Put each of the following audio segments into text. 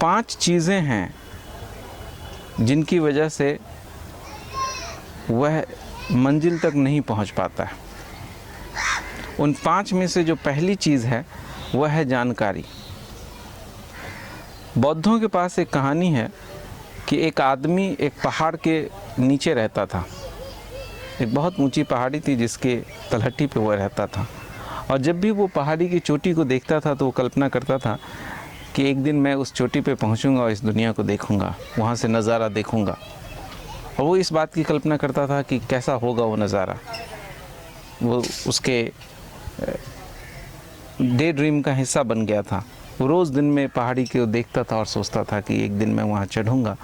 5 चीज़ें हैं जिनकी वजह से वह मंजिल तक नहीं पहुंच पाता है। उन 5 में से जो पहली चीज़ है वह है जानकारी। बौद्धों के पास एक कहानी है कि एक आदमी एक पहाड़ के नीचे रहता था। एक बहुत ऊंची पहाड़ी थी जिसके तलहटी पे वह रहता था, और जब भी वो पहाड़ी की चोटी को देखता था तो वो कल्पना करता था कि एक दिन मैं उस चोटी पे पहुंचूंगा और इस दुनिया को देखूंगा, वहाँ से नज़ारा देखूंगा। और वो इस बात की कल्पना करता था कि कैसा होगा वो नज़ारा। वो उसके डे ड्रीम का हिस्सा बन गया था। वो रोज़ दिन में पहाड़ी को देखता था और सोचता था कि एक दिन मैं वहाँ चढ़ूँगा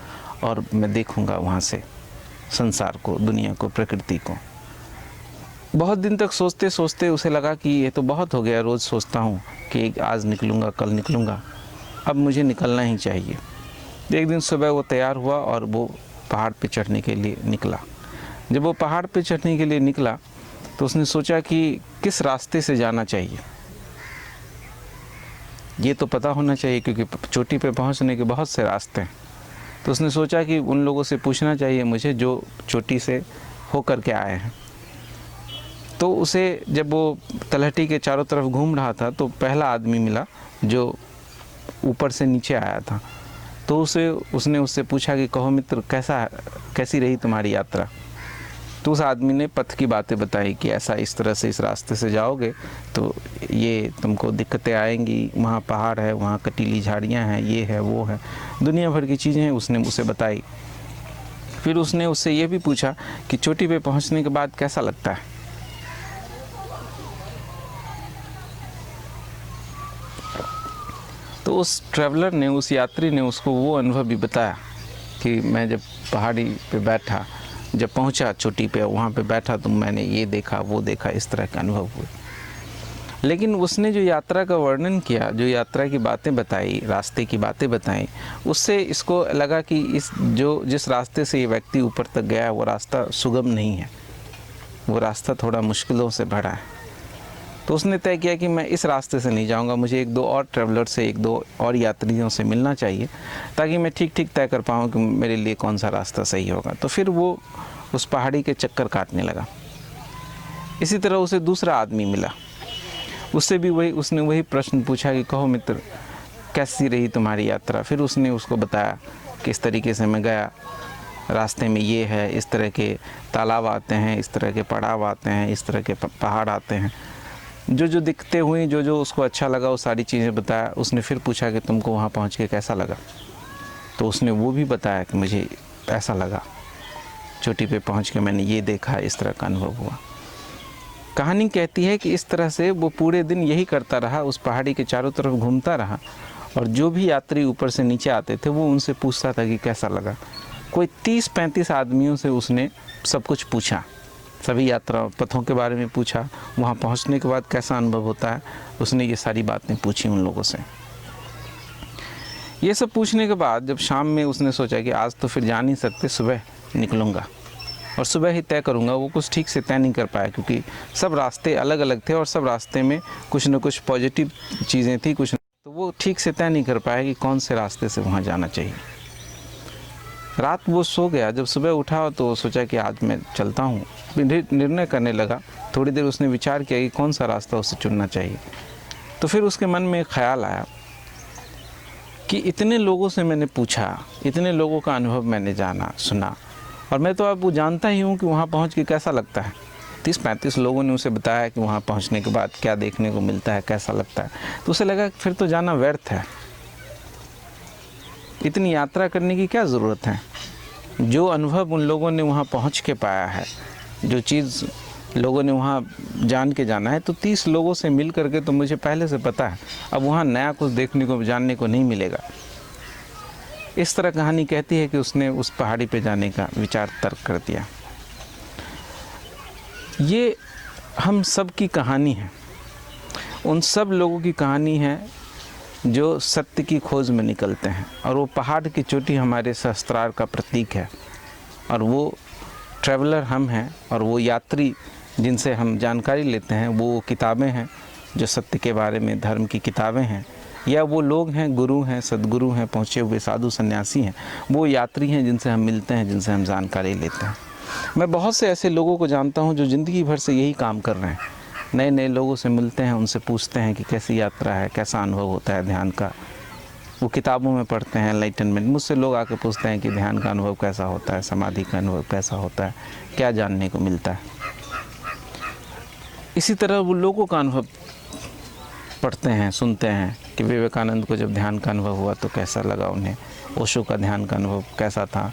और मैं देखूँगा वहाँ से संसार को, दुनिया को, प्रकृति को। बहुत दिन तक सोचते सोचते उसे लगा कि ये तो बहुत हो गया, रोज़ सोचता हूँ कि आज निकलूँगा, कल निकलूँगा, अब मुझे निकलना ही चाहिए। एक दिन सुबह वो तैयार हुआ और वो पहाड़ पे चढ़ने के लिए निकला। जब वो पहाड़ पे चढ़ने के लिए निकला तो उसने सोचा कि किस रास्ते से जाना चाहिए। ये तो पता होना चाहिए क्योंकि चोटी पे पहुंचने के बहुत से रास्ते हैं। तो उसने सोचा कि उन लोगों से पूछना चाहिए मुझे जो चोटी से होकर के आए हैं। तो उसे जब वो तलहटी के चारों तरफ घूम रहा था तो पहला आदमी मिला जो ऊपर से नीचे आया था। तो उसने उससे पूछा कि कहो मित्र, कैसी रही तुम्हारी यात्रा। तो उस आदमी ने पथ की बातें बताई कि ऐसा इस तरह से इस रास्ते से जाओगे तो ये तुमको दिक्कतें आएंगी, वहाँ पहाड़ है, वहाँ कटीली झाड़ियाँ हैं, ये है वो है, दुनिया भर की चीज़ें हैं उसने उसे बताई। फिर उसने उससे ये भी पूछा कि चोटी पे पहुँचने के बाद कैसा लगता है। तो उस ट्रैवलर ने, उस यात्री ने उसको वो अनुभव भी बताया कि मैं जब पहाड़ी पे बैठा, जब पहुंचा चोटी पे, वहाँ पे बैठा तो मैंने ये देखा वो देखा, इस तरह के अनुभव हुए। लेकिन उसने जो यात्रा का वर्णन किया, जो यात्रा की बातें बताई, रास्ते की बातें बताई, उससे इसको लगा कि जिस रास्ते से ये व्यक्ति ऊपर तक गया वो रास्ता सुगम नहीं है, वो रास्ता थोड़ा मुश्किलों से भरा है। तो उसने तय किया कि मैं इस रास्ते से नहीं जाऊंगा, मुझे 1-2 और ट्रैवलर से, 1-2 और यात्रियों से मिलना चाहिए ताकि मैं ठीक ठीक तय कर पाऊँ कि मेरे लिए कौन सा रास्ता सही होगा। तो फिर वो उस पहाड़ी के चक्कर काटने लगा। इसी तरह उसे दूसरा आदमी मिला, उससे भी उसने वही प्रश्न पूछा कि कहो मित्र, कैसी रही तुम्हारी यात्रा। फिर उसने उसको बताया कि इस तरीके से मैं गया, रास्ते में ये है, इस तरह के तालाब आते हैं, इस तरह के पड़ाव आते हैं, इस तरह के पहाड़ आते हैं। जो दिक्कतें हुई, जो उसको अच्छा लगा, वो सारी चीज़ें बताया। उसने फिर पूछा कि तुमको वहाँ पहुँच के कैसा लगा। तो उसने वो भी बताया कि मुझे ऐसा लगा, चोटी पे पहुँच के मैंने ये देखा, इस तरह का अनुभव हुआ। कहानी कहती है कि इस तरह से वो पूरे दिन यही करता रहा, उस पहाड़ी के चारों तरफ घूमता रहा, और जो भी यात्री ऊपर से नीचे आते थे वो उनसे पूछता था कि कैसा लगा। कोई 30-35 आदमियों से उसने सब कुछ पूछा, सभी यात्रा पथों के बारे में पूछा, वहाँ पहुँचने के बाद कैसा अनुभव होता है, उसने ये सारी बातें पूछी उन लोगों से। ये सब पूछने के बाद जब शाम में उसने सोचा कि आज तो फिर जा नहीं सकते, सुबह निकलूँगा और सुबह ही तय करूँगा। वो कुछ ठीक से तय नहीं कर पाया क्योंकि सब रास्ते अलग अलग थे और सब रास्ते में कुछ न कुछ पॉजिटिव चीज़ें थी, कुछ तो वो ठीक से तय नहीं कर पाया कि कौन से रास्ते से वहाँ जाना चाहिए। रात वो सो गया। जब सुबह उठा तो सोचा कि आज मैं चलता हूँ, निर्णय करने लगा। थोड़ी देर उसने विचार किया कि कौन सा रास्ता उसे चुनना चाहिए। तो फिर उसके मन में एक ख्याल आया कि इतने लोगों से मैंने पूछा, इतने लोगों का अनुभव मैंने जाना सुना, और मैं तो अब वो जानता ही हूँ कि वहाँ पहुँच के कैसा लगता है। 30-35 लोगों ने उसे बताया कि वहाँ पहुँचने के बाद क्या देखने को मिलता है, कैसा लगता है। तो उसे लगा फिर तो जाना व्यर्थ है, इतनी यात्रा करने की क्या ज़रूरत है। जो अनुभव उन लोगों ने वहाँ पहुँच के पाया है, जो चीज़ लोगों ने वहाँ जान के जाना है, तो 30 लोगों से मिल करके तो मुझे पहले से पता है, अब वहाँ नया कुछ देखने को, जानने को नहीं मिलेगा। इस तरह कहानी कहती है कि उसने उस पहाड़ी पे जाने का विचार तर्क कर दिया। ये हम सब की कहानी है, उन सब लोगों की कहानी है जो सत्य की खोज में निकलते हैं, और वो पहाड़ की चोटी हमारे सहस्त्रार का प्रतीक है, और वो ट्रैवलर हम हैं, और वो यात्री जिनसे हम जानकारी लेते हैं वो किताबें हैं जो सत्य के बारे में, धर्म की किताबें हैं, या वो लोग हैं, गुरु हैं, सदगुरु हैं, पहुँचे हुए साधु सन्यासी हैं, वो यात्री हैं जिनसे हम मिलते हैं, जिनसे हम जानकारी लेते हैं। मैं बहुत से ऐसे लोगों को जानता हूँ जो ज़िंदगी भर से यही काम कर रहे हैं, नए नए लोगों से मिलते हैं, उनसे पूछते हैं कि कैसी यात्रा है, कैसा अनुभव होता है ध्यान का। वो किताबों में पढ़ते हैं एनलाइटनमेंट, मुझसे लोग आके पूछते हैं कि ध्यान का अनुभव कैसा होता है, समाधि का अनुभव कैसा होता है, क्या जानने को मिलता है। इसी तरह वो लोगों का अनुभव पढ़ते हैं, सुनते हैं कि विवेकानंद को जब ध्यान का अनुभव हुआ तो कैसा लगा उन्हें, ओशो का ध्यान का अनुभव कैसा था,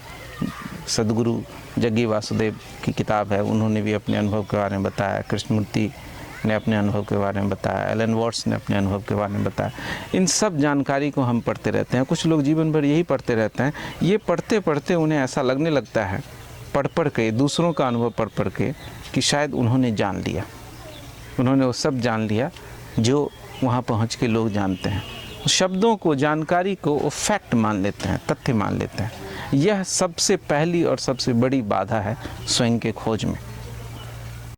सदगुरु जग्गी वासुदेव की किताब है, उन्होंने भी अपने अनुभव के बारे में बताया, कृष्णमूर्ति ने अपने अनुभव के बारे में बताया, एलन वॉट्स ने अपने अनुभव के बारे में बताया। इन सब जानकारी को हम पढ़ते रहते हैं। कुछ लोग जीवन भर यही पढ़ते रहते हैं। ये पढ़ते पढ़ते उन्हें ऐसा लगने लगता है, पढ़ के, दूसरों का अनुभव पढ़ के, कि शायद उन्होंने जान लिया, उन्होंने वो सब जान लिया जो वहाँ पहुँच के लोग जानते हैं। शब्दों को, जानकारी को वो फैक्ट मान लेते हैं, तथ्य मान लेते हैं। यह सबसे पहली और सबसे बड़ी बाधा है स्वयं के खोज में।